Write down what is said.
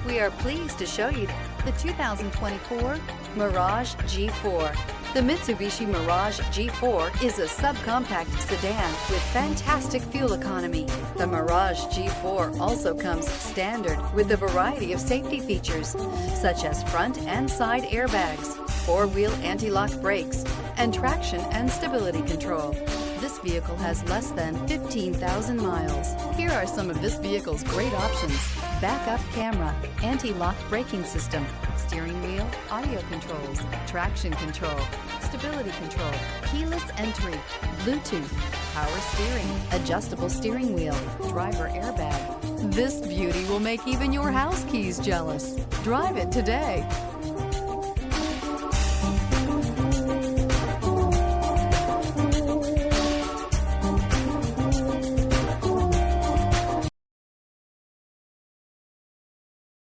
We are pleased to show you the 2024 Mirage G4. The Mitsubishi Mirage G4 is a subcompact sedan with fantastic fuel economy. The Mirage G4 also comes standard with a variety of safety features, such as front and side airbags, four-wheel anti-lock brakes, and traction and stability control. This vehicle has less than 15,000 miles. Here are some of this vehicle's great options: backup camera, anti-lock braking system, steering wheel audio controls, traction control, stability control, keyless entry, Bluetooth, power steering, adjustable steering wheel, driver airbag. This beauty will make even your house keys jealous. Drive it today.